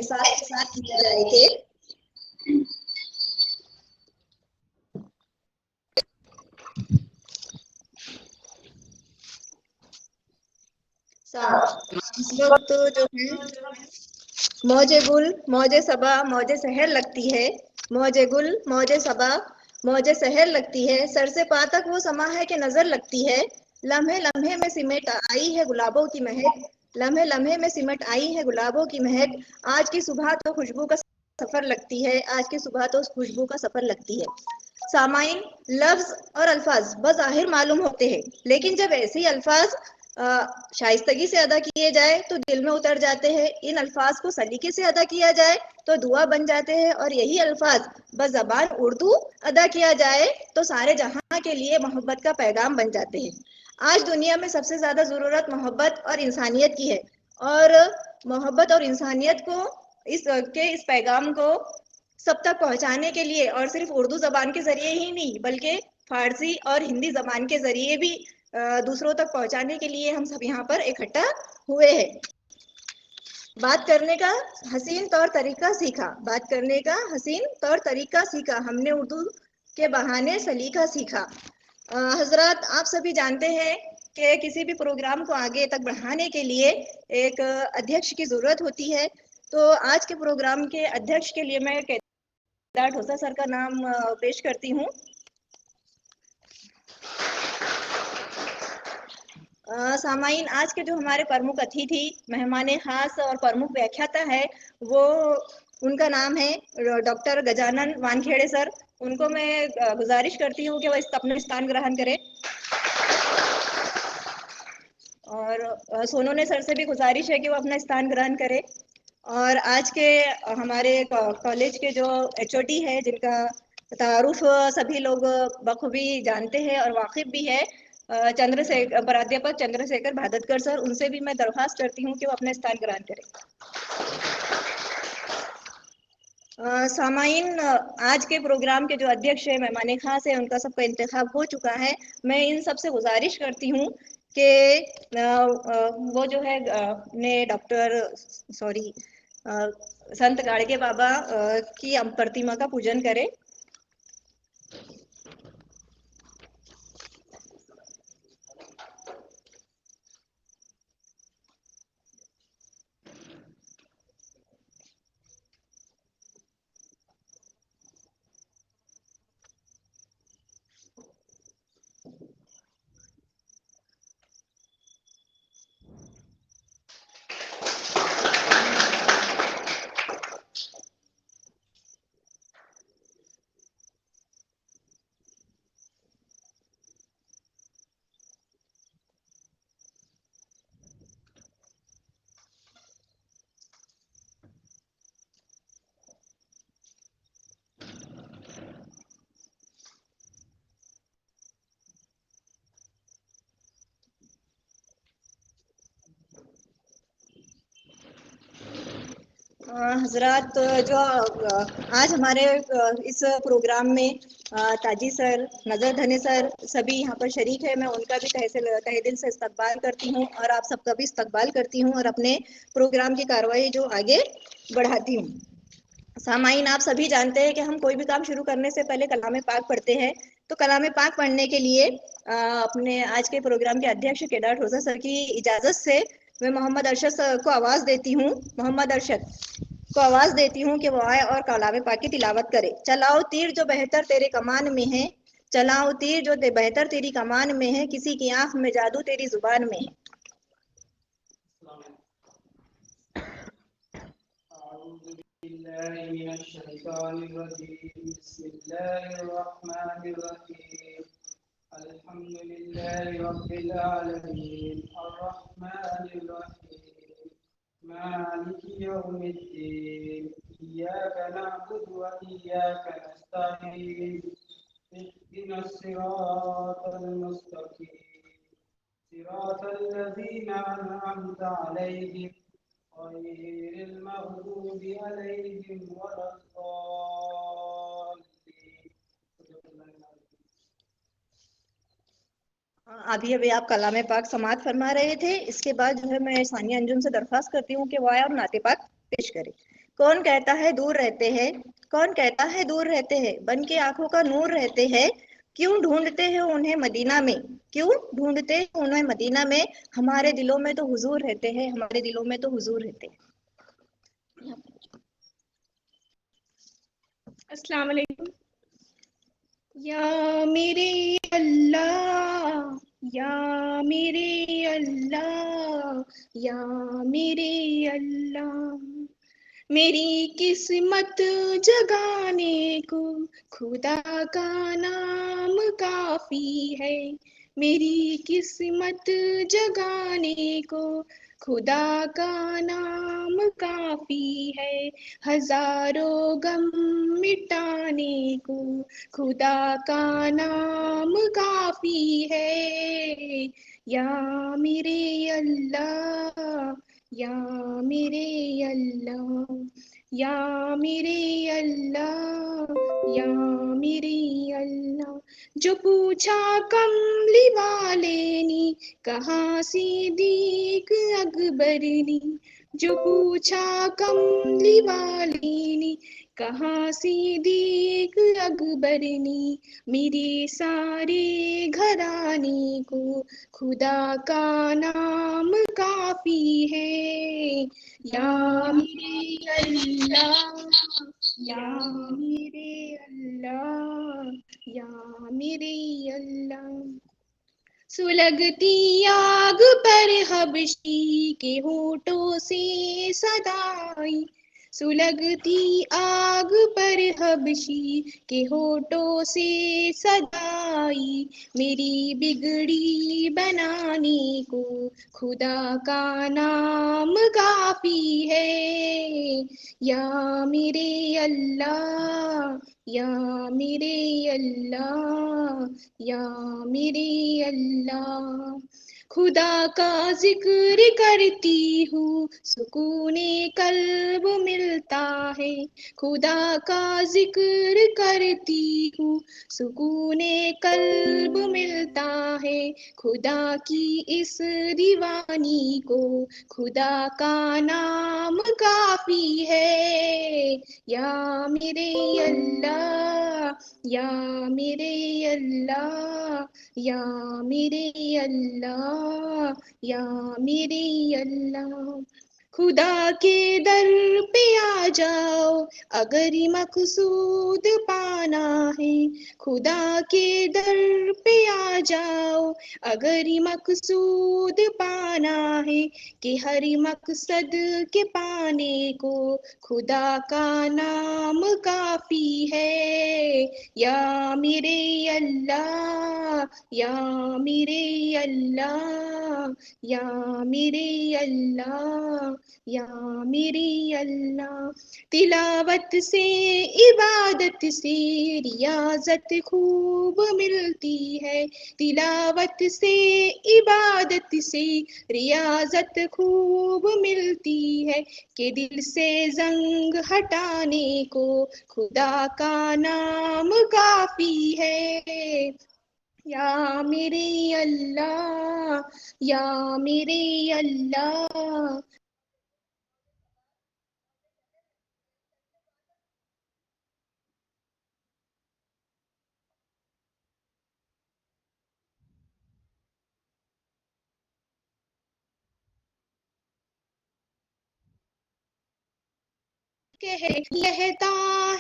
एहसास के साथ किया जाए कि इस वक्त जो है मौजे गुल मौजे सबा मौजे सहर लगती है, मौजे गुल मौजे सबा मौजे सहर लगती है, सर से पा तक वो समा है कि नजर लगती है, लम्हे लम्हे में सिमट आई है गुलाबों की महक, लम्हे लम्हे में सिमट आई है गुलाबों की महक, आज की सुबह तो खुशबू का सफर लगती है, आज की सुबह तो खुशबू का सफर लगती है। सामाइन, लफ्ज और अल्फाज बज़ाहिर मालूम होते हैं, लेकिन जब ऐसे ही अल्फाज शाइस्तगी से अदा किए जाए तो दिल में उतर जाते हैं, इन अल्फाज को सलीके से अदा किया जाए तो दुआ बन जाते हैं, और यही अल्फाज बज़बान उर्दू अदा किया जाए तो सारे जहां के लिए मोहब्बत का पैगाम बन जाते हैं। आज दुनिया में सबसे ज्यादा जरूरत मोहब्बत और इंसानियत की है, और मोहब्बत और इंसानियत को इस पैगाम को सब तक पहुंचाने के लिए, और सिर्फ उर्दू जबान के जरिए ही नहीं बल्कि फारसी और हिंदी जबान के जरिए भी दूसरों तक पहुंचाने के लिए हम सब यहाँ पर इकट्ठा हुए हैं। बात करने का हसीन तौर तरीका सीखा, बात करने का हसीन तौर तरीका सीखा, हमने उर्दू के बहाने सलीका सीखा। हजरत, आप सभी जानते हैं कि किसी भी प्रोग्राम को आगे तक बढ़ाने के लिए एक अध्यक्ष की जरूरत होती है। तो आज के प्रोग्राम के अध्यक्ष के लिए मैं केदार ढोसा सर का नाम पेश करती हूँ। सामाइन, आज के जो हमारे प्रमुख अतिथि, मेहमान खास और प्रमुख व्याख्याता है, वो उनका नाम है डॉक्टर गजानन वानखेड़े सर। उनको मैं गुजारिश करती हूँ कि वो अपना स्थान ग्रहण करें, और सोनोने सर से भी गुजारिश है कि वो अपना स्थान ग्रहण करें। और आज के हमारे कॉलेज के जो एचओडी है, जिनका तारुफ सभी लोग बखूबी जानते हैं और वाकिफ भी है, चंद्रशेखर प्राध्यापक चंद्रशेखर भादतकर सर, उनसे भी मैं दरख्वास्त करती हूँ कि वो अपना स्थान ग्रहण करें। सामाइन, आज के प्रोग्राम के जो अध्यक्ष है, मेहमान खास है, उनका सबका इंतखाब हो चुका है। मैं इन सबसे गुजारिश करती हूँ कि वो जो है ने डॉक्टर संत गाड़गे बाबा की प्रतिमा का पूजन करें। हजरात, जो आज हमारे इस प्रोग्राम में ताजी सर, नजर धने सर सभी यहाँ पर शरीक है, मैं उनका भी तहे दिल से इस्तकबाल करती हूँ, और आप सबका भी इस्तकबाल करती हूँ, और अपने प्रोग्राम की कार्रवाई जो आगे बढ़ाती हूँ। सामाइन, आप सभी जानते हैं कि हम कोई भी काम शुरू करने से पहले कलाम पाक पढ़ते हैं। तो कलाम पाक पढ़ने के लिए अपने आज के प्रोग्राम के अध्यक्ष केदार ढोसा सर की इजाजत से मैं मोहम्मद अरशद सर को आवाज देती हूँ, मोहम्मद अरशद को आवाज देती हूँ कि वो आए और कलाम पाक की तिलावत करे। चलाओ तीर जो बेहतर तेरे कमान में है, चलाओ तीर जो बेहतर तेरी कमान में है, किसी की आंख में जादू तेरी जुबान में है। अल्हम्दुलिल्लाहि रब्बिल आलमीन अर्रहमानिर रहीम मालिकि यौमिद्दीन इय्याका नअबुदु व इय्याका नस्तईन इहदिनस सिरातल मुस्तकीम सिरातल लज़ीना अनअमता अलैहिम गैरिल मग़दूबि अलैहिम वलद्दाल्लीन। अभी अभी आप कलाम पाक समात फरमा रहे थे। इसके बाद जो है मैं सानिया अंजुम से दरख्वास्त करती हूँ कि वो आए और नाते पाक पेश करे। कौन कहता है दूर रहते हैं, कौन कहता है दूर रहते हैं, बन के आंखों का नूर रहते हैं। क्यों ढूंढते हैं उन्हें मदीना में, क्यों ढूंढते हैं उन्हें मदीना में, हमारे दिलों में तो हुजूर रहते हैं, हमारे दिलों में तो हुजूर रहते हैं। अस्सलाम वालेकुम। या मेरे अल्लाह, या मेरे अल्लाह, या मेरे अल्लाह, मेरी किस्मत जगाने को खुदा का नाम काफी है। मेरी किस्मत जगाने को खुदा का नाम काफी है। हजारों गम मिटाने को खुदा का नाम काफी है। या मेरे अल्लाह, या मेरे अल्लाह, या मेरे अल्लाह, या मेरे अल्लाह। जो पूछा कमली वाले ने, कहाँ सिद्दीक अकबर ने, जो पूछा कमली वाले ने, कहाँ सिद्दीक अकबर ने, मेरे सारे घराने को खुदा का नाम काफी है। या मेरे अल्लाह, या मेरे अल्लाह, या मेरे अल्लाह। सुलगती आग पर हबशी के होठों से सदाई, सुलगती आग पर हबशी के होठों से सदाई, मेरी बिगड़ी बनाने को खुदा का नाम काफी है। या मेरे अल्लाह, या मेरे अल्लाह, या मेरे अल्लाह। खुदा का जिक्र करती हूँ सुकूने कल्ब मिलता है। खुदा का जिक्र करती हूँ सुकूने कल्ब मिलता है। खुदा की इस दीवानी को खुदा का नाम काफी है। या मेरे अल्लाह, या मेरे अल्लाह, या मेरे अल्लाह, या मेरे अल्लाह। खुदा के दर पे आ जाओ अगर मकसूद पाना है। खुदा के दर पे आ जाओ अगर मकसूद पाना है, कि हर मकसद के पाने को खुदा का नाम काफी है। या मेरे अल्लाह, या मेरे अल्लाह, या मेरे अल्लाह, या मेरे अल्लाह। तिलावत से इबादत से रियाजत खूब मिलती है। तिलावत से इबादत से रियाजत खूब मिलती है, कि दिल से जंग हटाने को खुदा का नाम काफी है। या मेरे अल्लाह, या मेरे अल्लाह। कहता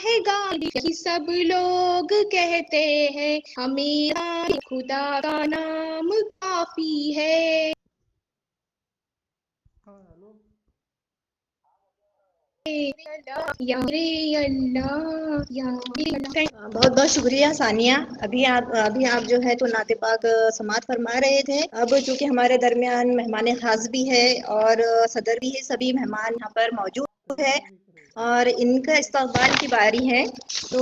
है गाली सब लोग कहते हैं, हमें खुदा का नाम काफी है। हाँ हेलो। या रे अल्लाह, या रे अल्लाह। बहुत बहुत शुक्रिया सानिया। अभी आप जो है तो नाते पाक समात फरमा रहे थे। अब चूंकि हमारे दरमियान मेहमान खास भी है और सदर भी है, सभी मेहमान यहाँ पर मौजूद है और इनका इस्तकबाल की बारी है। तो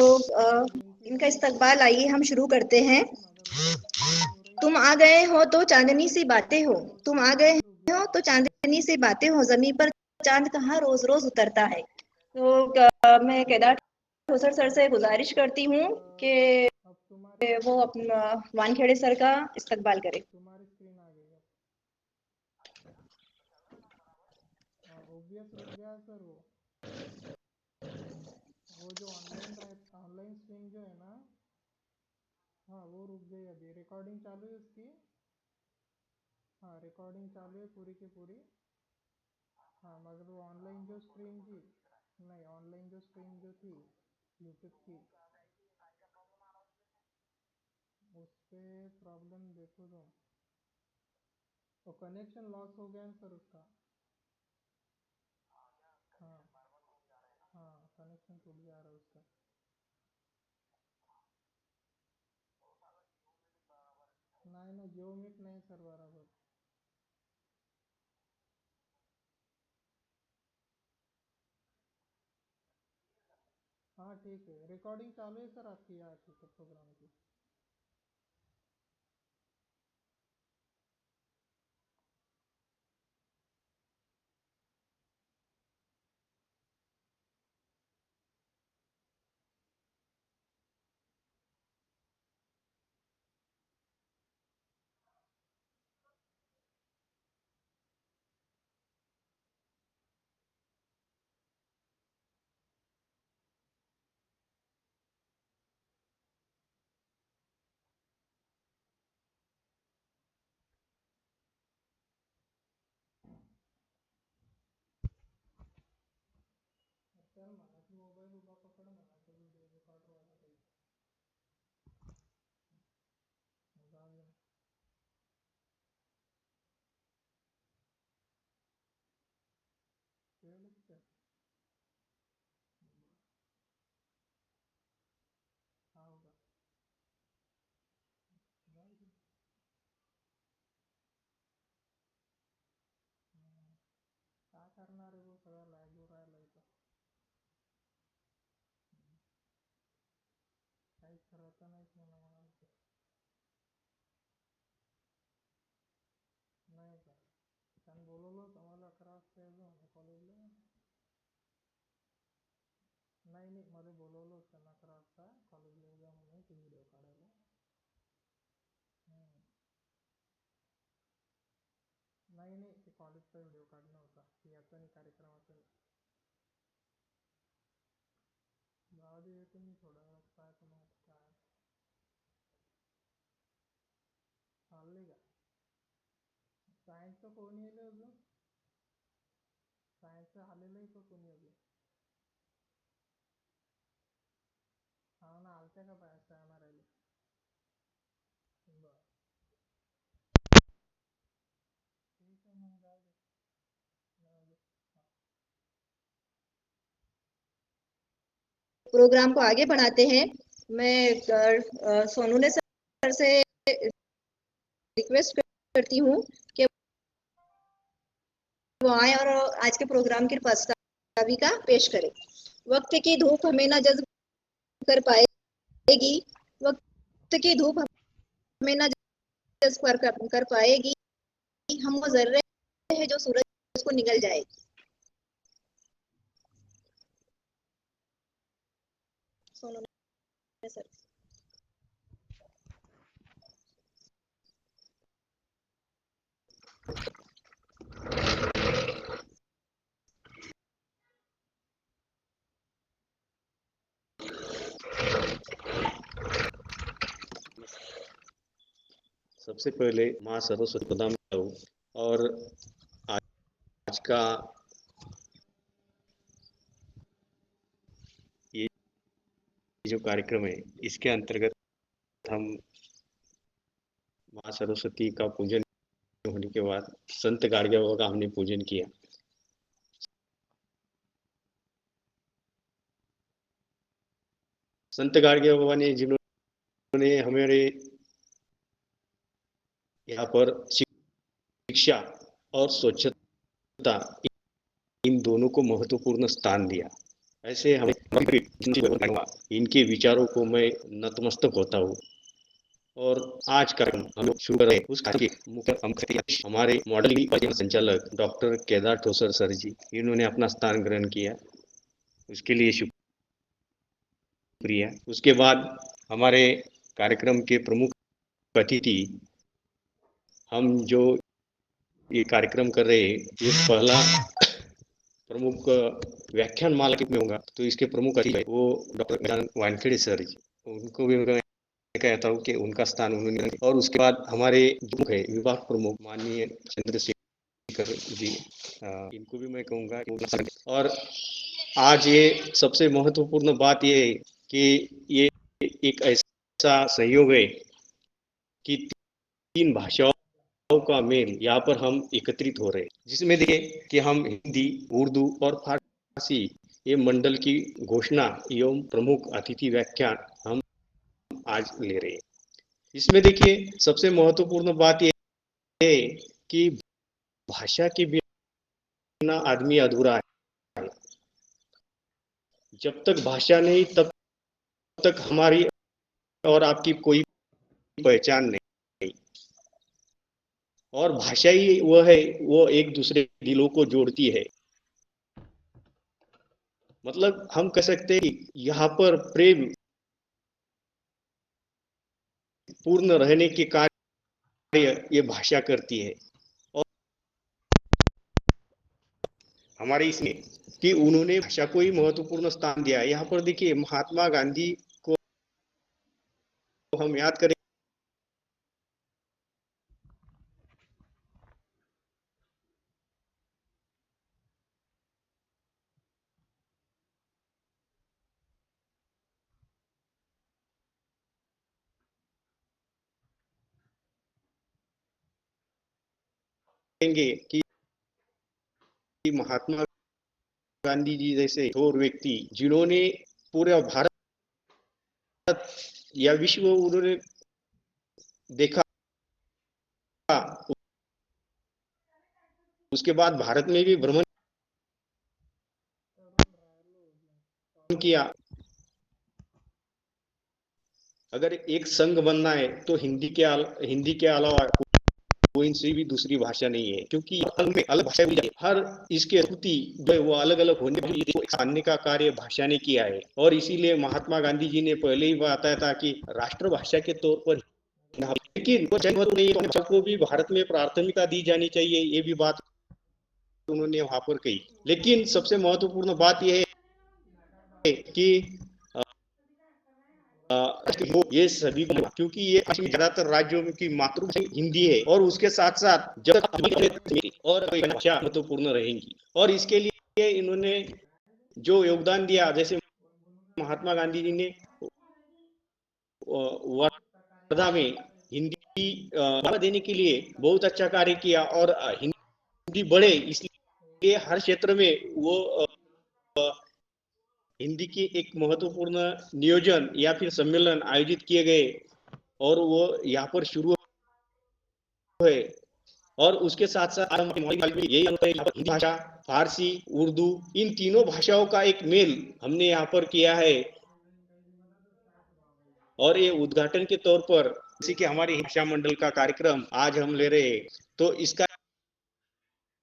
इनका इस्तकबाल आइए हम शुरू करते हैं। तुम आ गए हो तो चांदनी सी बातें हो, तुम आ गए हो तो चांदनी सी बातें हो, जमीन पर चांद कहाँ रोज रोज उतरता है। तो मैं केदार ठोसर सर से गुजारिश करती हूँ कि अब तुम्हारी वो अपना वानखेड़े सर का इस्तकबाल करे। तुम्हारी स्क्रीन आ गई अब। ऑब्वियस रुक गया सर वो। वो जो ऑनलाइन स्ट्रीम जो है ना, हाँ वो रुक गई। अभी रिकॉर्डिंग चालू है उसकी। हाँ रिकॉर्डिंग चालू है पूरी की पूरी। हाँ मगर वो ऑनलाइन जो स्ट्रीम थी, नहीं ऑनलाइन जो स्ट्रीम जो थी यूट्यूब की, उस पे प्रॉब्लम देखो तुम। तो कनेक्शन लॉस हो गया है सर उसका। हाँ हाँ कनेक्शन टूट जा रहा है उसका। नहीं नहीं जियो मीट नहीं सर बराबर। हाँ ठीक है, रिकॉर्डिंग चालू है सर आपकी आज के प्रोग्राम की। चल मनाची मोबाईल उभा पकड मनाचा व्हिडिओ रेकॉर्डर वाला काही जाऊ दे. कळलं का? हा होगा जाऊ दे. काय करणार आहे वो सगळं लाईव्ह राहिलं इथं. काहीच करायचं नाहीच मला म्हणाल. नाही का त्यांनी बोलवलं होतं मला 11 वाजता यायचं कॉलेजला. नाही नाही मला बोलवलं होतं त्यांना 11 वाजता कॉलेजला उद्या म्हणून ते व्हिडिओ काढायला. नाही नाही ते कॉलेजचा व्हिडिओ काढणं होता, याचा नाही कार्यक्रमाचा. जाऊ दे येतो मी थोड्या वेळात. काय तुम्हाला काय चाललंय का? सायन्सचं कोणी येलं अजून? सायन्सचं आलेलं आहे का कोणी अजून? हा ना आलत्या का बाया सायमा राहिले. बरं ठीक है मग जाऊ दे. जाऊ दे. प्रोग्राम को आगे बढ़ाते हैं। मैं सोनू ने सर से रिक्वेस्ट करती हूँ कि वो आए और आज के प्रोग्राम की प्रस्ताविका पेश करें। वक्त की धूप हमें न जज्ब कर पाएगी, वक्त की धूप हमें न जज्ब कर पाएगी। हम वो जर्रे हैं जो सूरज को निगल जाएगी। सोनू ने सर सबसे पहले माँ सरस्वती को प्रणाम करता हूँ। और आज का ये जो कार्यक्रम है इसके अंतर्गत हम माँ सरस्वती का पूजन होने के बाद संत गाडगे बाबा का हमने पूजन किया। संत गाडगे बाबा ने जिन्होंने हमारे यहाँ पर शिक्षा और स्वच्छता इन दोनों को महत्वपूर्ण स्थान दिया। ऐसे हमें इनके विचारों को मैं नतमस्तक होता हूँ। और आज का हम लोग शुरू कर रहे हैं उस कार्य के मुख्य हमारे मॉडल संचालक डॉक्टर केदार ठोसर सर जी, इन्होंने अपना स्थान ग्रहण किया, उसके लिए शुक्रिया। उसके बाद हमारे कार्यक्रम के प्रमुख अतिथि, हम जो ये कार्यक्रम कर रहे हैं ये प्रमुख व्याख्यान माला में होगा, तो इसके प्रमुख अतिथि वो डॉक्टर वानखेड़े सर जी, उनको भी मैं कहता हूँ कि उनका स्थान उन्होंने, और उसके बाद हमारे जो है विभाग प्रमुख माननीय चंद्रशेखर जी, इनको भी मैं कहूँगा कि, और आज ये सबसे महत्वपूर्ण बात ये है कि ये एक ऐसा सहयोग है कि 3 भाषाओं का मेल यहाँ पर हम एकत्रित हो रहे हैं, जिसमें देखिए कि हम हिंदी, उर्दू और फारसी ये मंडल की घोषणा एवं प्रमुख अतिथि व्याख्यान हम आज ले रहे हैं। इसमें देखिए सबसे महत्वपूर्ण बात यह है कि भाषा के बिना आदमी अधूरा है। जब तक भाषा नहीं तब तक हमारी और आपकी कोई पहचान नहीं, और भाषा ही वो है, वो एक दूसरे दिलों को जोड़ती है। मतलब हम कह सकते हैं कि यहाँ पर प्रेम पूर्ण रहने के कार्य ये भाषा करती है। और हमारे इसमें कि उन्होंने भाषा को ही महत्वपूर्ण स्थान दिया। यहाँ पर देखिए महात्मा गांधी को हम याद करें, कि महात्मा गांधी जी जैसे और व्यक्ति जिन्होंने पूरे भारत या विश्व उन्होंने देखा, उसके बाद भारत में भी भ्रमण किया। अगर एक संघ बनना है तो हिंदी के अलावा कोई सी भी दूसरी भाषा नहीं है, क्योंकि अलग भाषा हर इसके स्थिति जो है वो अलग अलग होने मानने का कार्य भाषा ने किया है। और इसीलिए महात्मा गांधी जी ने पहले ही बताया था कि राष्ट्रभाषा के तौर पर, लेकिन भाषा को भी भारत में प्राथमिकता दी जानी चाहिए, ये भी बात उन्होंने वहां पर कही। लेकिन सबसे महत्वपूर्ण बात यह है कि ये सभी को, क्योंकि ये ज्यादातर राज्यों की मातृभाषा हिंदी है, और उसके साथ साथ जब और भाषा महत्वपूर्ण रहेंगी। और इसके लिए इन्होंने जो योगदान दिया, जैसे महात्मा गांधी जी ने वर्धा में हिंदी देने के लिए बहुत अच्छा कार्य किया, और हिंदी बढ़े इसलिए हर क्षेत्र में वो हिंदी की एक महत्वपूर्ण नियोजन या फिर सम्मेलन आयोजित किए गए, और वो यहाँ पर शुरू है। और उसके साथ साथ यही हिंदी भाषा, फारसी, उर्दू, इन तीनों भाषाओं का एक मेल हमने यहाँ पर किया है। और ये उद्घाटन के तौर पर जैसे कि हमारे भाषा मंडल का कार्यक्रम आज हम ले रहे हैं, तो इसका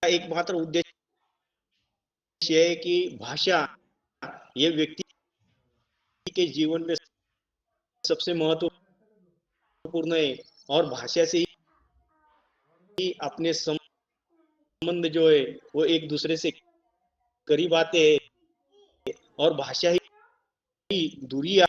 एकमात्र उद्देश्य है कि भाषा ये व्यक्ति के जीवन में सबसे महत्वपूर्ण है, और भाषा से ही अपने संबंध जो है वो एक दूसरे से करीब आते हैं, और भाषा ही दूरी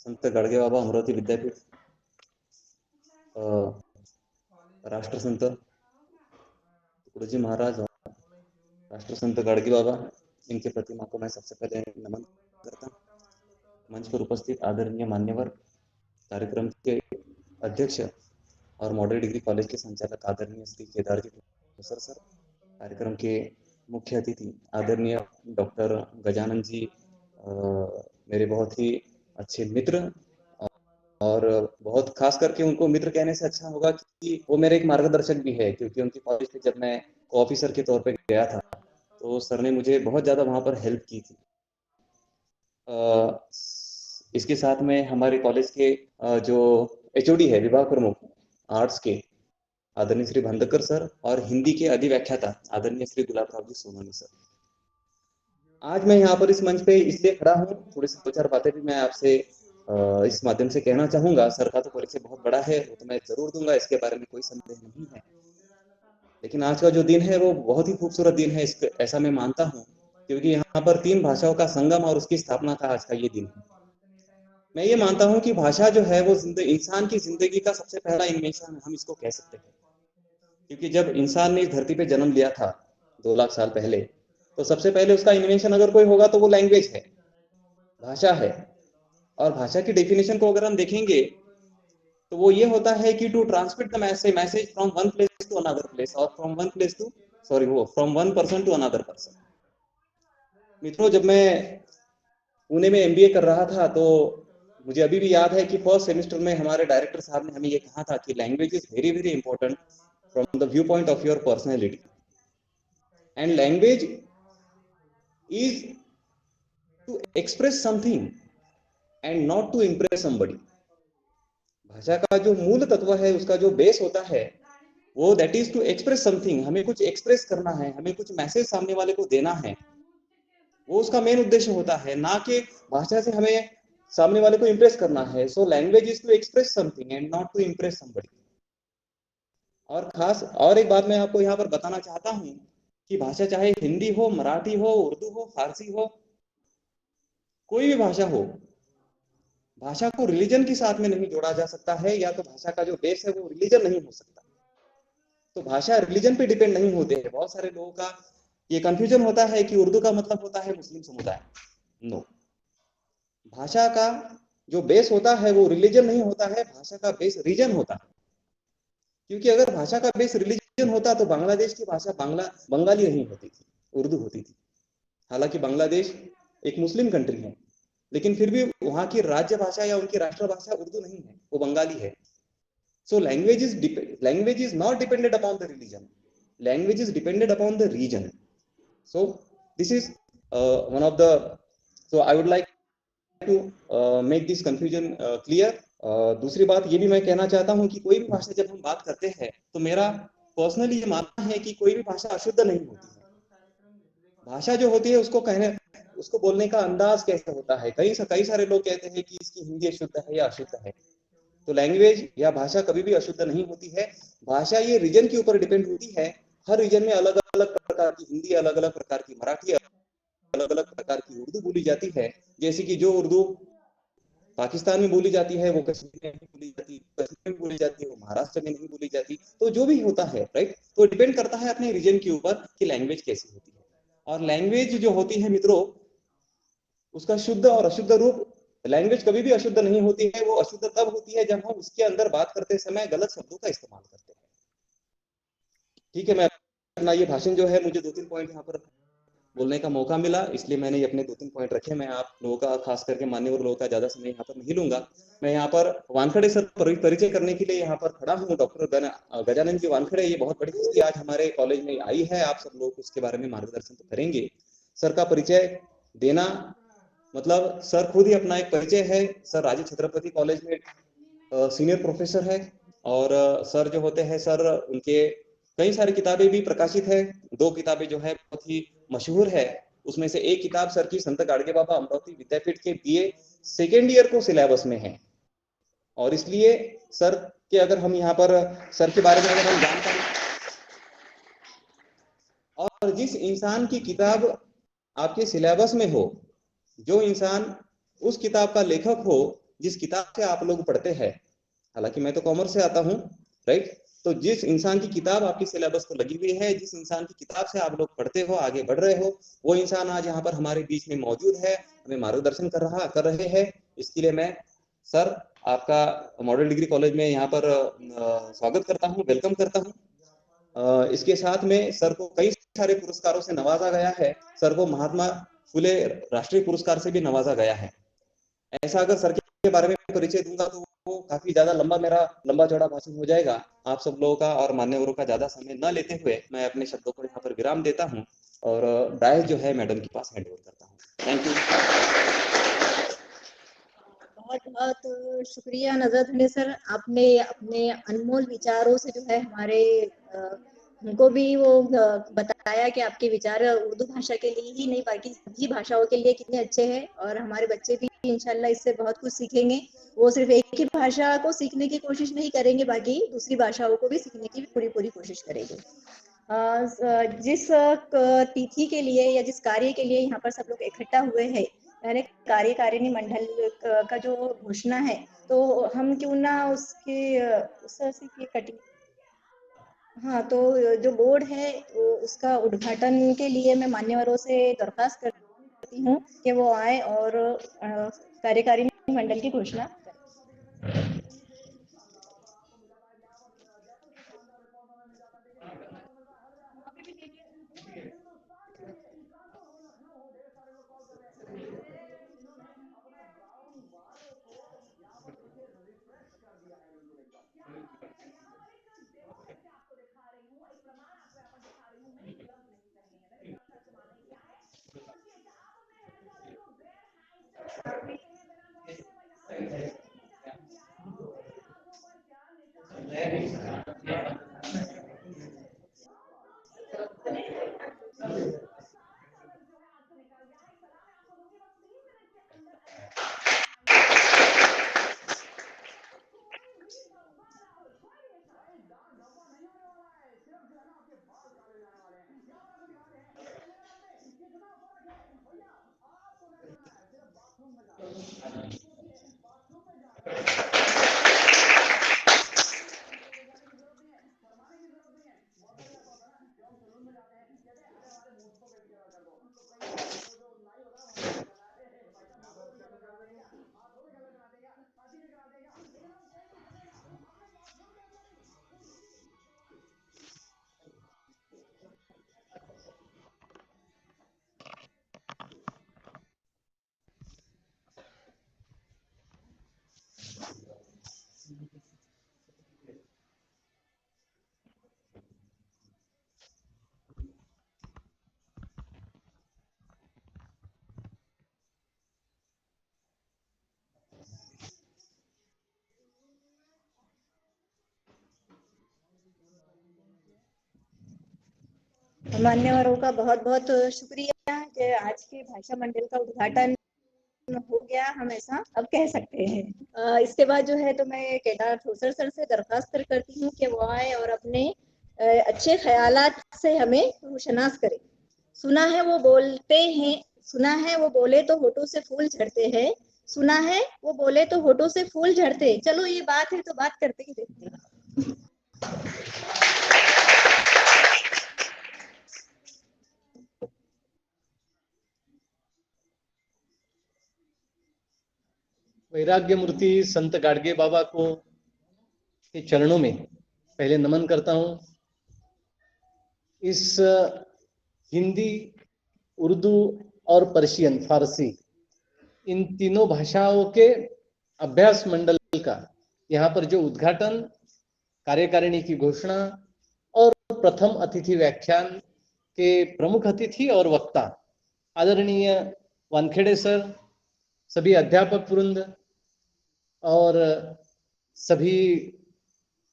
संत गाडगे बाबा अमरावती विद्यापीठ, राष्ट्रसंत तुकडोजी महाराज, राष्ट्रसंत गाडगे बाबा, इनके प्रतिमा को मैं सबसे पहले नमन करता हूँ। मंच पर उपस्थित आदरणीय मान्यवर, कार्यक्रम के अध्यक्ष और मॉडल डिग्री कॉलेज के संचालक आदरणीय श्री केदारजी प्रोफेसर सर, कार्यक्रम के मुख्य अतिथि आदरणीय डॉक्टर गजानन जी, मेरे बहुत ही अच्छे मित्र, और बहुत खास करके उनको मित्र कहने से अच्छा होगा कि वो मेरे एक मार्गदर्शक भी है, क्योंकि उनकी कॉलेज पे जब मैं ऑफिसर के तौर पे गया था तो सर ने मुझे बहुत ज़्यादा वहाँ पर हेल्प की थी। इसके साथ में हमारे कॉलेज के जो एचओडी है, विभाग प्रमुख आर्ट्स के आदरणीय श्री भंडकर सर, और हिंदी के अधिव्याख्याता आदरणीय श्री गुलाबराव जी सोनानी सर। आज मैं यहाँ पर इस मंच पे इसलिए खड़ा हूँ, थोड़ी सी 2-4 बातें भी मैं आपसे इस माध्यम से कहना चाहूंगा। सर का तो परिचय बहुत बड़ा है, वो तो मैं जरूर दूंगा, इसके बारे में कोई संदेह नहीं है, लेकिन आज का जो दिन है वो बहुत ही खूबसूरत दिन है, ऐसा मैं मानता हूँ, क्योंकि यहाँ पर 3 भाषाओं का संगम और उसकी स्थापना का आज का ये दिन है। मैं ये मानता हूँ कि भाषा जो है वो इंसान की जिंदगी का सबसे पहला इन्वेंशन हम इसको कह सकते हैं, क्योंकि जब इंसान ने इस धरती पे जन्म लिया था 2 लाख साल पहले, तो सबसे पहले उसका इन्वेंशन अगर कोई होगा तो वो लैंग्वेज है, भाषा है। और भाषा की डेफिनेशन को अगर हम देखेंगे तो वो ये होता है कि to transmit the message from one place to another place, और from one person to another person. मित्रों, जब मैं पुणे में एमबीए कर रहा था तो मुझे अभी भी याद है कि फर्स्ट सेमेस्टर में हमारे डायरेक्टर साहब ने हमें ये कहा था कि language is very very important from the view point of your personality, and language is to express something and not to impress somebody. भाषा का जो मूल तत्व है, उसका जो बेस होता है, वो that is to express something. हमें कुछ एक्सप्रेस करना है, हमें कुछ मैसेज सामने वाले को देना है, वो उसका मेन उद्देश्य होता है, ना कि भाषा से हमें सामने वाले को इम्प्रेस करना है। So language is to express something and not to impress somebody. और खास और एक बात मैं आपको यहाँ पर बताना चाहता हूँ कि भाषा चाहे हिंदी हो, मराठी हो, उर्दू हो, फारसी हो, कोई भी भाषा हो, भाषा को रिलीजन के साथ में नहीं जोड़ा जा सकता है, या तो भाषा का जो बेस है वो रिलीजन नहीं हो सकता। तो भाषा रिलीजन पे डिपेंड नहीं होते हैं। बहुत सारे लोगों का ये कंफ्यूजन होता है कि उर्दू का मतलब होता है मुस्लिम समुदाय। नो, भाषा का जो बेस होता है वो रिलीजन नहीं होता है, भाषा का बेस रीजन होता है। क्योंकि अगर भाषा का बेस रिलीजन होता तो बांग्लादेश की भाषा बंगाली नहीं होती थी, उर्दू होती थी। हालांकि बांग्लादेश एक मुस्लिम कंट्री है, लेकिन फिर भी वहां की राज्य भाषा या उनकी राष्ट्रभाषा उर्दू नहीं है, वो बंगाली है। So language is not dependent upon the religion. Language is dependent upon the region. So this is one of the. So I would like to make this confusion clear. दूसरी बात ये भी मैं कहना चाहता हूँ कि कोई भी भाषा जब हम बात करते हैं तो मेरा पर्सनली ये मानना है कि कोई भी भाषा अशुद्ध नहीं होती है। भाषा जो होती है उसको बोलने का अंदाज कैसे होता है। कई सारे लोग कहते हैं कि इसकी हिंदी अशुद्ध है या अशुद्ध है। तो लैंग्वेज या भाषा कभी भी अशुद्ध नहीं होती है। भाषा ये रीजन के ऊपर डिपेंड होती है। हर रीजन में अलग अलग प्रकार की हिंदी, अलग अलग प्रकार की मराठी, अलग अलग प्रकार की उर्दू बोली जाती है। जैसे कि जो उर्दू पाकिस्तान में बोली जाती है वो कश्मीर में नहीं बोली जाती, कश्मीर में बोली जाती है वो महाराष्ट्र में नहीं बोली जाती। तो जो भी होता है, राइट, तो डिपेंड करता है अपने रीजन के ऊपर कि लैंग्वेज कैसी होती है। और लैंग्वेज जो होती है मित्रों, उसका शुद्ध और अशुद्ध रूप, लैंग्वेज कभी भी अशुद्ध नहीं होती है। वो अशुद्ध तब होती है जब हम उसके अंदर बात करते समय गलत शब्दों का इस्तेमाल करते हैं। ठीक है, मैं अपना ये भाषण जो है, मुझे 2-3 पॉइंट यहाँ पर बोलने का मौका मिला, इसलिए मैंने ये अपने 2-3 पॉइंट रखे। मैं आप लोगों का, खास करके मान्यवर लोगों का ज्यादा समय यहाँ पर नहीं लूंगा। मैं यहाँ पर वानखड़े सर परिचय करने के लिए यहाँ पर खड़ा हूँ। डॉक्टर गजानन जी वानखड़े, ये बहुत बड़ी हस्ती आज हमारे कॉलेज में आई है। आप सब लोग उसके बारे में मार्गदर्शन तो करेंगे। सर का परिचय देना मतलब सर खुद ही अपना एक परिचय है। सर राजीव छत्रपति कॉलेज में सीनियर प्रोफेसर है, और सर जो होते हैं, सर उनके कई सारी किताबें भी प्रकाशित है। 2 किताबें जो है बहुत ही मशहूर है। उसमें से एक किताब सर की संत गाडगे बाबा अमरावती विद्यापीठ के बीए सेकेंड ईयर को सिलेबस में है, और इसलिए सर के अगर हम यहाँ पर सर के बारे में अगर हम जानते हैं, और जिस इंसान की किताब आपके सिलेबस में हो, जो इंसान उस किताब का लेखक हो, जिस किताब से आप लोग पढ़ते हैं, हालांकि मैं तो कॉमर्स से आता हूँ, राइट, तो जिस इंसान की किताब आपकी सिलेबस पर लगी हुई है, जिस इंसान की किताब से आप लोग पढ़ते हो, आगे बढ़ रहे हो, वो इंसान आज यहाँ पर हमारे बीच में मौजूद है, हमें मार्गदर्शन कर रहे हैं। इसके लिए मैं सर आपका मॉडल डिग्री कॉलेज में यहाँ पर स्वागत करता हूँ, वेलकम करता हूँ। इसके साथ में सर को कई सारे पुरस्कारों से नवाजा गया है। सर को महात्मा फुले राष्ट्रीय पुरस्कार से भी नवाजा गया है। ऐसा अगर सर के बारे में परिचय दूंगा तो वो काफी ज्यादा मेरा लंबा चौड़ा भाषण हो जाएगा। आप सब लोगों का और मान्यवरों का ज्यादा समय न लेते हुए मैं अपने शब्दों को यहाँ पर विराम देता हूँ और डायस जो है मैडम के पास हैंड ओवर करता हूँ। Thank you. बहुत बहुत शुक्रिया नजरत हुंडे सर, आपने अपने अनमोल विचारों से जो है हमारे हमको भी वो बताया कि आपके विचार उर्दू भाषा के लिए ही नहीं बाकी सभी भाषाओं के लिए कितने अच्छे हैं, और हमारे बच्चे भी इंशाल्लाह इससे बहुत कुछ सीखेंगे। वो सिर्फ एक ही भाषा को सीखने की कोशिश नहीं करेंगे, बाकी दूसरी भाषाओं को भी सीखने की पूरी कोशिश करेंगे। जिस तिथि के लिए या जिस कार्य के लिए यहाँ पर सब लोग इकट्ठा हुए हैं, यानी कार्यकारिणी मंडल का जो घोषणा है, तो हम क्यों ना उसके उस की कटिंग, हाँ, तो जो बोर्ड है तो उसका उद्घाटन के लिए मैं मान्यवरों से दरखास्त करती हूँ कि वो आए और कार्यकारिणी मंडल की घोषणा करें। मान्यवरों का बहुत बहुत शुक्रिया कि आज के भाषा मंडल का उद्घाटन हो गया, हम ऐसा अब कह सकते हैं। इसके बाद जो है तो मैं केदार ठोसर सर से दरखास्त करती हूँ कि वो आए और अपने अच्छे ख्यालात से हमें रोशनास करें। सुना है वो बोले तो होठों से फूल झड़ते हैं, सुना है वो बोले तो होठों से फूल झड़ते। चलो ये बात है तो बात करते ही देखते हैं। वैराग्य मूर्ति संत गाडगे बाबा को के चरणों में पहले नमन करता हूं। इस हिंदी, उर्दू और पर्शियन फारसी इन तीनों भाषाओं के अभ्यास मंडल का यहाँ पर जो उद्घाटन, कार्यकारिणी की घोषणा और प्रथम अतिथि व्याख्यान के प्रमुख अतिथि और वक्ता आदरणीय वानखेड़े सर, सभी अध्यापक वृंद और सभी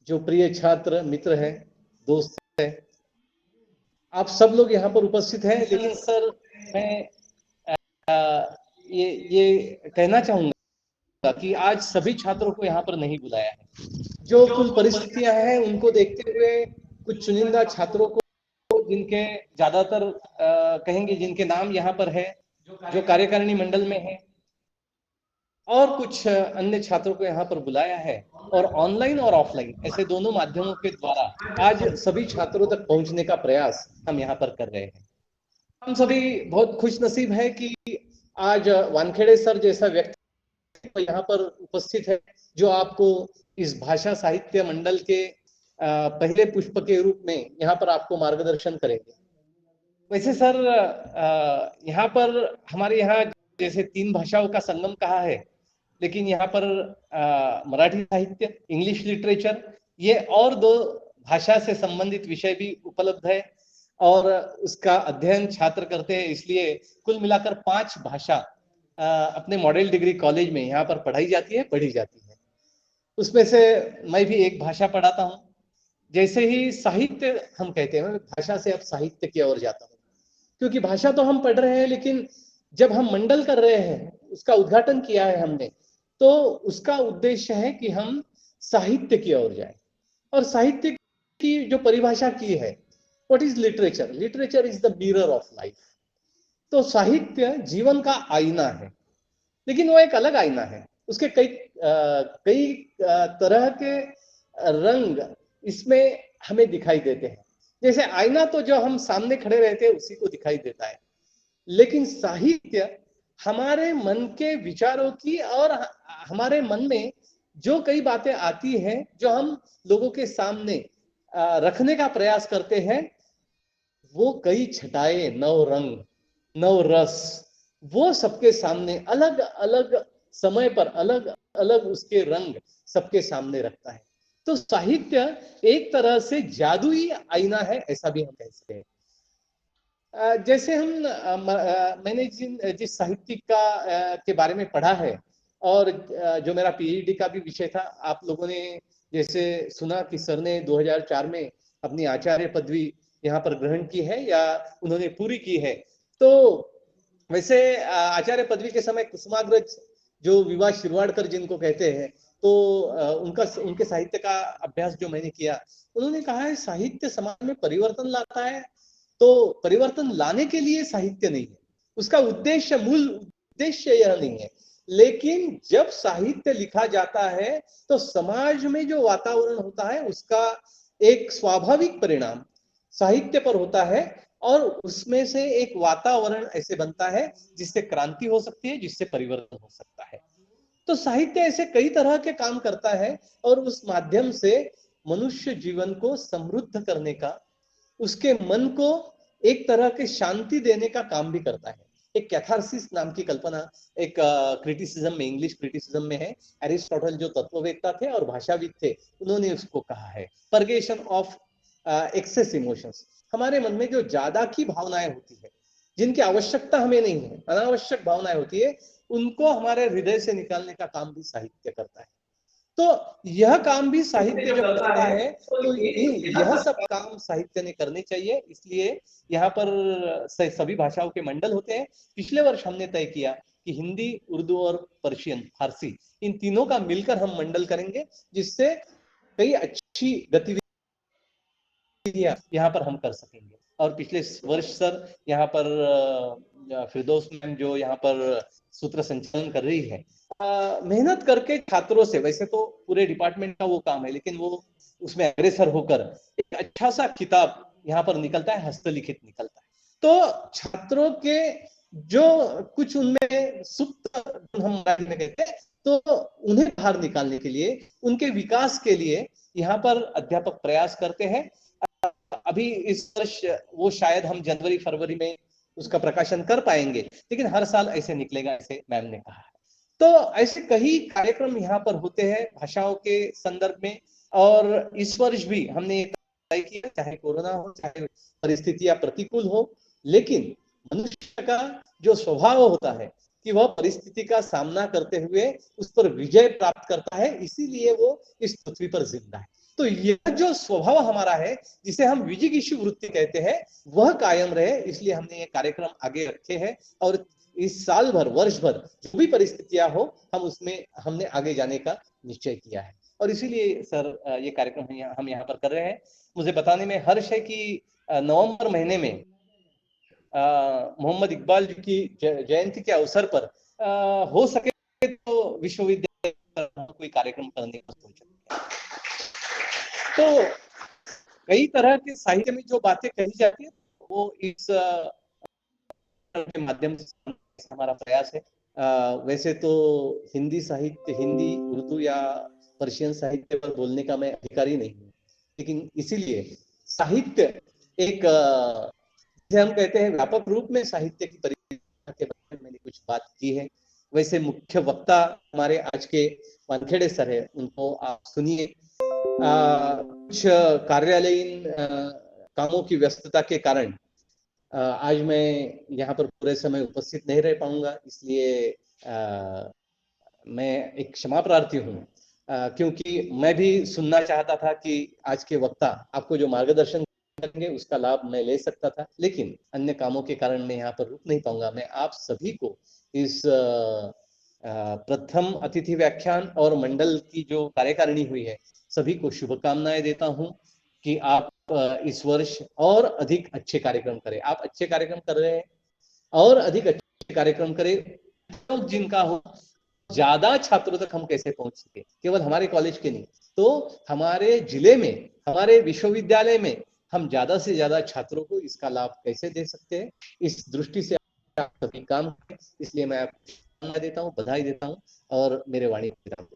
जो प्रिय छात्र मित्र हैं, दोस्त हैं, आप सब लोग यहाँ पर उपस्थित हैं। लेकिन सर मैं ये कहना चाहूंगा कि आज सभी छात्रों को यहाँ पर नहीं बुलाया है। जो कुल परिस्थितियां हैं उनको देखते हुए कुछ चुनिंदा छात्रों को, जिनके ज्यादातर कहेंगे जिनके नाम यहाँ पर है, जो कार्यकारिणी मंडल में है, और कुछ अन्य छात्रों को यहाँ पर बुलाया है और ऑनलाइन और ऑफलाइन ऐसे दोनों माध्यमों के द्वारा आज सभी छात्रों तक पहुंचने का प्रयास हम यहाँ पर कर रहे हैं। हम सभी बहुत खुश नसीब है कि आज वानखेड़े सर जैसा व्यक्ति यहाँ पर उपस्थित है, जो आपको इस भाषा साहित्य मंडल के पहले पुष्प के रूप में यहाँ पर आपको मार्गदर्शन करेंगे। वैसे सर यहाँ पर हमारे यहाँ जैसे 3 भाषाओं का संगम कहा है, लेकिन यहाँ पर मराठी साहित्य, इंग्लिश लिटरेचर, ये और 2 भाषा से संबंधित विषय भी उपलब्ध है और उसका अध्ययन छात्र करते हैं। इसलिए कुल मिलाकर 5 भाषा अपने मॉडल डिग्री कॉलेज में यहाँ पर पढ़ाई जाती है, पढ़ी जाती है। उसमें से मैं भी एक भाषा पढ़ाता हूँ। जैसे ही साहित्य हम कहते हैं, भाषा से अब साहित्य की ओर जाता हूँ, क्योंकि भाषा तो हम पढ़ रहे हैं, लेकिन जब हम मंडल कर रहे हैं, उसका उद्घाटन किया है हमने, तो उसका उद्देश्य है कि हम साहित्य की ओर जाएं। और साहित्य की जो परिभाषा की है, what is literature? Literature is the mirror of life. तो साहित्य जीवन का आईना है, लेकिन वो एक अलग आईना है। उसके कई तरह के रंग इसमें हमें दिखाई देते हैं। जैसे आईना तो जो हम सामने खड़े रहते हैं उसी को दिखाई देता है, लेकिन साहित्य हमारे मन के विचारों की और हमारे मन में जो कई बातें आती हैं, जो हम लोगों के सामने रखने का प्रयास करते हैं, वो कई छटाएं, नव रंग, नव रस, वो सबके सामने अलग अलग समय पर अलग अलग उसके रंग सबके सामने रखता है। तो साहित्य एक तरह से जादुई आईना है, ऐसा भी हम कह सकते हैं। जैसे मैंने जिस साहित्यिक के बारे में पढ़ा है, और जो मेरा पीएचडी का भी विषय था, आप लोगों ने जैसे सुना कि सर ने 2004 में अपनी आचार्य पदवी यहाँ पर ग्रहण की है या उन्होंने पूरी की है। तो वैसे आचार्य पदवी के समय कुसुमाग्रज जो विवाह शिरवाडकर जिनको कहते हैं, तो उनके साहित्य का अभ्यास जो मैंने किया, उन्होंने कहा है साहित्य समाज में परिवर्तन लाता है। तो परिवर्तन लाने के लिए साहित्य नहीं है, उसका उद्देश्य, मूल उद्देश्य यह नहीं है। लेकिन जब साहित्य लिखा जाता है तो समाज में जो वातावरण होता है उसका एक स्वाभाविक परिणाम साहित्य पर होता है, और उसमें से एक वातावरण ऐसे बनता है जिससे क्रांति हो सकती है, जिससे परिवर्तन हो सकता है। तो साहित्य ऐसे कई तरह के काम करता है और उस माध्यम से मनुष्य जीवन को समृद्ध करने का, उसके मन को एक तरह के शांति देने का काम भी करता है। एक कैथारसिस नाम की कल्पना एक क्रिटिसिज्म में, इंग्लिश क्रिटिसिज्म में है। एरिस्टोटल जो तत्ववेत्ता थे और भाषाविद थे, उन्होंने उसको कहा है परगेशन ऑफ एक्सेस इमोशंस। हमारे मन में जो ज्यादा की भावनाएं होती है, जिनकी आवश्यकता हमें नहीं है, अनावश्यक भावनाएं होती है, उनको हमारे हृदय से निकालने का काम भी साहित्य करता है। तो यह काम भी साहित्य जब करता है, तो यह सब काम साहित्य ने करने चाहिए। इसलिए यहाँ पर सभी भाषाओं के मंडल होते हैं। पिछले वर्ष हमने तय किया कि हिंदी, उर्दू और पर्शियन, फारसी, इन तीनों का मिलकर हम मंडल करेंगे, जिससे कई अच्छी गतिविधियां यहाँ पर हम कर सकेंगे। और पिछले वर्ष सर यहाँ पर फिरदौस मैम जो यहाँ पर सूत्र संचालन कर रही है, मेहनत करके छात्रों से, वैसे तो पूरे डिपार्टमेंट का वो काम है, लेकिन वो उसमें अग्रसर होकर एक अच्छा सा किताब यहाँ पर निकलता है, हस्तलिखित निकलता है। तो छात्रों के जो कुछ उनमें सुप्त हम में कहते हैं, तो उन्हें बाहर निकालने के लिए, उनके विकास के लिए यहाँ पर अध्यापक प्रयास करते हैं। अभी इस वर्ष वो शायद हम जनवरी फरवरी में उसका प्रकाशन कर पाएंगे, लेकिन हर साल ऐसे निकलेगा, ऐसे मैम ने कहा है। तो ऐसे कई कार्यक्रम यहाँ पर होते हैं भाषाओं के संदर्भ में। और इस वर्ष भी हमने तय किया, चाहे कोरोना हो, चाहे परिस्थितियां प्रतिकूल हो, लेकिन मनुष्य का जो स्वभाव होता है कि वह परिस्थिति का सामना करते हुए उस पर विजय प्राप्त करता है, इसीलिए वो इस पृथ्वी पर जिंदा है। तो यह जो स्वभाव हमारा है, जिसे हम विजिगीषु वृत्ति कहते हैं, वह कायम रहे, इसलिए हमने ये कार्यक्रम आगे रखे हैं। और इस साल भर, वर्ष भर जो भी परिस्थितियां हो, हम उसमें हमने आगे जाने का निश्चय किया है। और इसीलिए सर ये कार्यक्रम हम यहाँ पर कर रहे हैं। मुझे बताने में हर्ष है कि नवंबर महीने में मोहम्मद इकबाल जी की जयंती के अवसर पर हो सके तो विश्वविद्यालय पर कोई कार्यक्रम करने का सोच रहे हैं। तो कई तरह के साहित्य में जो बातें कही जाती है वो इस के माध्यम से हमारा प्रयास है। वैसे तो हिंदी साहित्य, हिंदी, उर्दू या पर्शियन साहित्य पर बोलने का मैं अधिकारी नहीं हूँ, लेकिन इसीलिए साहित्य एक जिसे हम कहते हैं व्यापक रूप में साहित्य की परिभाषा के बारे में मैंने कुछ बात की है। वैसे मुख्य वक्ता हमारे आज के वानखेड़े सर है, उनको आप सुनिए। कुछ कार्यालयीन कामों की व्यस्तता के कारण आज मैं यहाँ पर पूरे समय उपस्थित नहीं रह पाऊंगा, इसलिए मैं एक क्षमा प्रार्थी हूँ, क्योंकि मैं भी सुनना चाहता था कि आज के वक्ता आपको जो मार्गदर्शन करेंगे उसका लाभ मैं ले सकता था, लेकिन अन्य कामों के कारण मैं यहाँ पर रुक नहीं पाऊंगा। मैं आप सभी को इस प्रथम अतिथि व्याख्यान और मंडल की जो कार्यकारिणी हुई है सभी को शुभकामनाएं देता हूं कि आप इस वर्ष और अधिक अच्छे कार्यक्रम करें। आप अच्छे कार्यक्रम कर रहे हैं और अधिक अच्छे कार्यक्रम करें, तो जिनका हो ज्यादा छात्रों तक हम कैसे पहुंच सके, केवल हमारे कॉलेज के नहीं तो हमारे जिले में, हमारे विश्वविद्यालय में हम ज्यादा से ज्यादा छात्रों को इसका लाभ कैसे दे सकते हैं, इस दृष्टि से आप सभी काम करें। इसलिए मैं आपको देता हूँ, बधाई देता हूँ और मेरे वाणी देता हूँ।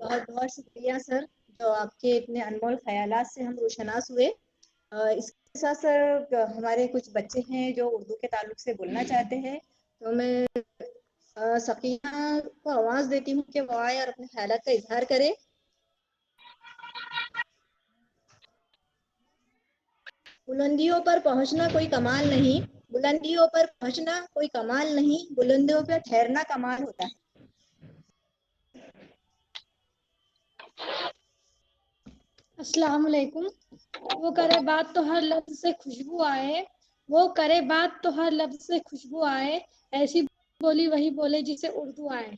बहुत बहुत शुक्रिया सर, जो आपके इतने अनमोल ख्यालात से हम रोशनास हुए। इसके साथ सर हमारे कुछ बच्चे हैं जो उर्दू के ताल्लुक से बोलना चाहते हैं, तो मैं सकीना को आवाज देती हूँ कि वो आए और अपने ख्यालात का इजहार करे। बुलंदियों पर पहुंचना कोई कमाल नहीं, बुलंदियों पर पहुंचना कोई कमाल नहीं, बुलंदियों पर ठहरना कमाल होता है। अस्सलाम वालेकुम। वो करे बात तो हर लफ्ज से खुशबू आए, वो करे बात तो हर लफ्ज से खुशबू आए, ऐसी बोली वही बोले जिसे उर्दू आए।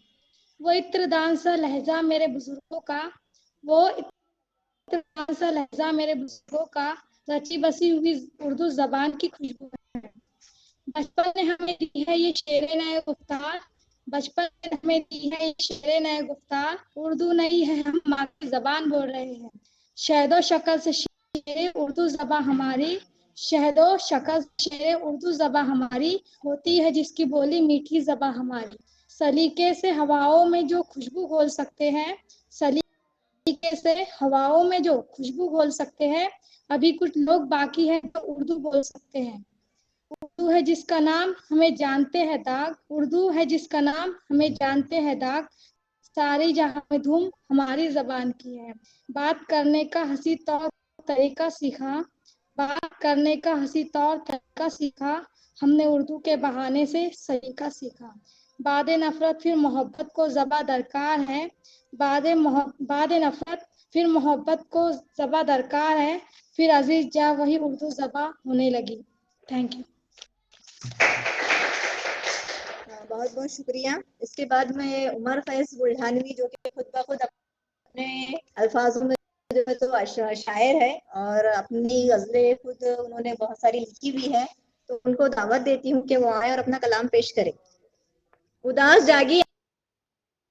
वो इत्रदान सा लहजा मेरे बुजुर्गों का, वो इत्रदान सा लहजा मेरे बुजुर्गों का, रची बसी हुई उर्दू जबान की खुशबू है। बचपन ने हमें दी है ये शेरे नए गुफ्तार, बचपन ने हमें दी है ये शेरे नए गुफ्तार, उर्दू नहीं है हम माँ की जबान बोल रहे हैं। शहदो शक्ल से शेरे उर्दू ज़बां हमारी, शहदो शक्ल से शेरे उर्दू ज़बां हमारी, होती है जिसकी बोली मीठी ज़बां हमारी। सलीके से हवाओं में जो खुशबू घोल सकते हैं, सलीके से हवाओं में जो खुशबू घोल सकते हैं, अभी कुछ लोग बाकी हैं जो उर्दू बोल सकते हैं। उर्दू है जिसका नाम हमें जानते हैं दाग, उर्दू है जिसका नाम हमें जानते हैं दाग, सारी जहां में धूम हमारी जबान की है। बात करने का हंसी तौर तरीका सीखा, बात करने का हंसी तौर तरीका सीखा, हमने उर्दू के बहाने से सलीका सीखा। बादे नफरत फिर मोहब्बत को ज़बा दरकार है, बादे नफरत फिर मोहब्बत को ज़बा दरकार है, फिर अजीज जा वही उर्दू ज़बा होने लगी। Thank you. बहुत बहुत शुक्रिया। इसके बाद में उमर फैज बुल्ढानवी, जो कि खुद ब खुद अपने अल्फाजों में जो है तो शायर है और अपनी गजलें खुद उन्होंने बहुत सारी लिखी भी है, तो उनको दावत देती हूँ कि वो आए और अपना कलाम पेश करें। उदास जागी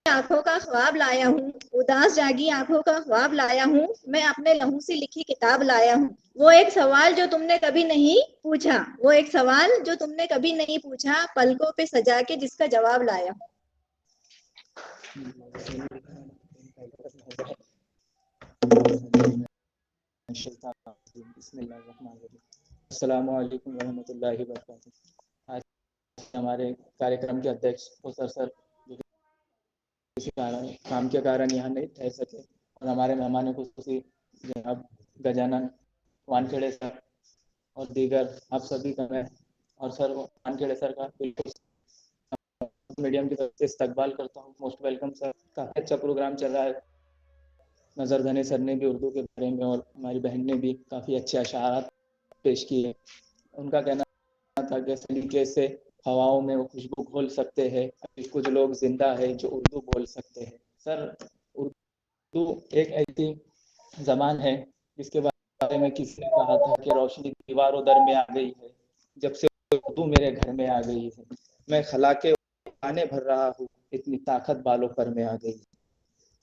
आंखों का ख्वाब लाया हूँ, उदास जागी आंखों का ख्वाब लाया हूँ, मैं अपने लहू से लिखी किताब लाया हूँ। वो एक सवाल जो तुमने कभी नहीं पूछा, वो एक सवाल जो तुमने कभी नहीं पूछा, पलकों पे सजा के जिसका जवाब लाया हूँ। अस्सलामुअलैकुम रहमतुल्लाहि व बरकातुहू। आज हमारे कार्यक्रम के अध्यक्ष सर जो किसी काम के कारण यहाँ नहीं ठहर सके, और हमारे मेहमान खुसूसी जनाब गजानन वानखेड़े सर और दीगर आप सभी का मैं और सर वानखेड़े सर का बिल्कुल मीडियम की तरफ से इस्तकबाल करता हूँ। Most welcome sir. काफ़ी अच्छा प्रोग्राम चल रहा है। नजर धनी सर ने भी उर्दू के बारे में और हमारी बहन ने भी काफ़ी अच्छे अशारात पेश किए। उनका कहना था कि सलीके से हवाओं में वो खुशबू घोल सकते हैं, अभी कुछ लोग जिंदा है जो उर्दू बोल सकते हैं। सर, उर्दू एक ऐसी जबान है जिसके बारे में किसी ने कहा था कि रोशनी दीवारों दर में आ गई है, जब से उर्दू मेरे घर में आ गई है। मैं खला के आने भर रहा हूँ, इतनी ताकत बालों पर में आ गई।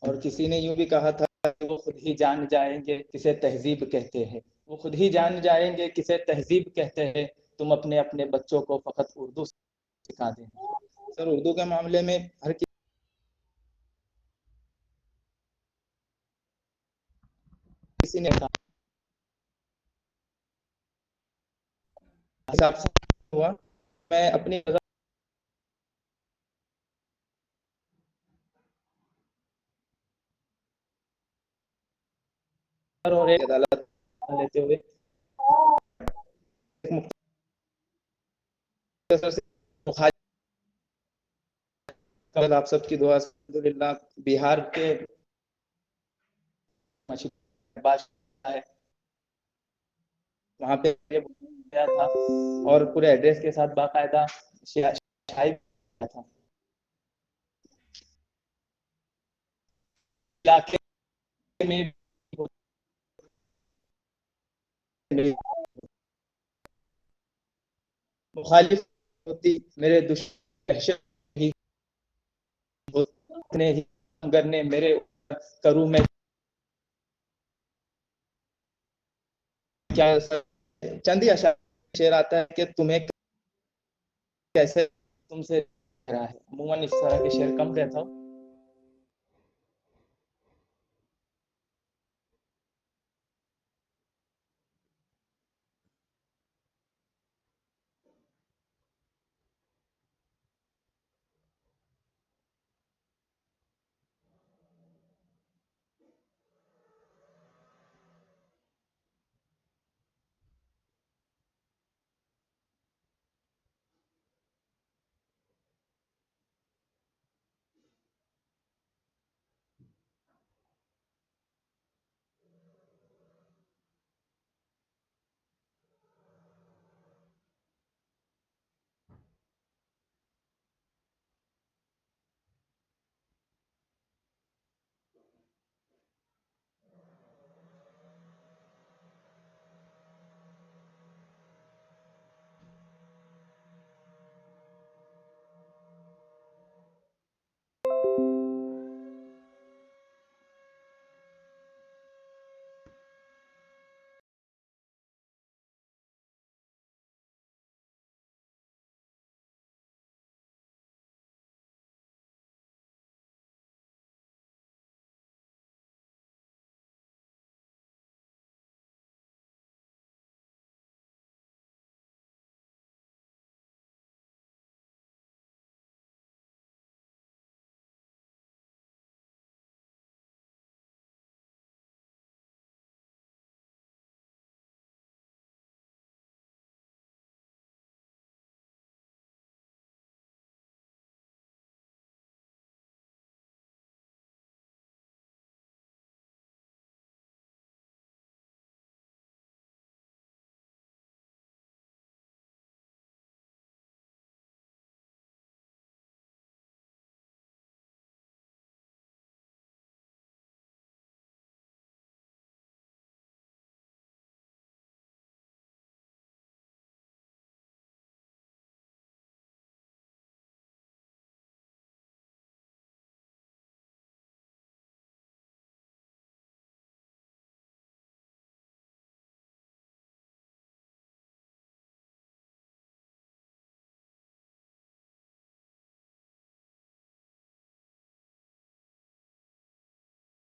और किसी ने यूं भी कहा था कि वो खुद ही जान जाएंगे किसे तहजीब कहते हैं, वो खुद ही जान जाएंगे किसे तहजीब कहते हैं, तुम अपने अपने बच्चों को फकत उर्दू सिखा दें। सर उर्दू के मामले में हर किसी ने कहा हिसाब से हुआ, मैं अपनी जगह और एक अदालत लेते हुए एक मुख्तसर से मुखालिफ आप सबकी दुआ से अल्हम्दुलिल्लाह बिहार के बादशाह है वहाँ पे गया था और पूरे एड्रेस के साथ बाकायदा शाही किया था। इलाके में मुखालिफ होती मेरे दुश्मन ही उतने ही करने मेरे करूँ मैं क्या। चंद ही शेर आता है कि तुम्हें कैसे तुमसे रहा है, अमूमन इस तरह के शेर कम कहता हूँ।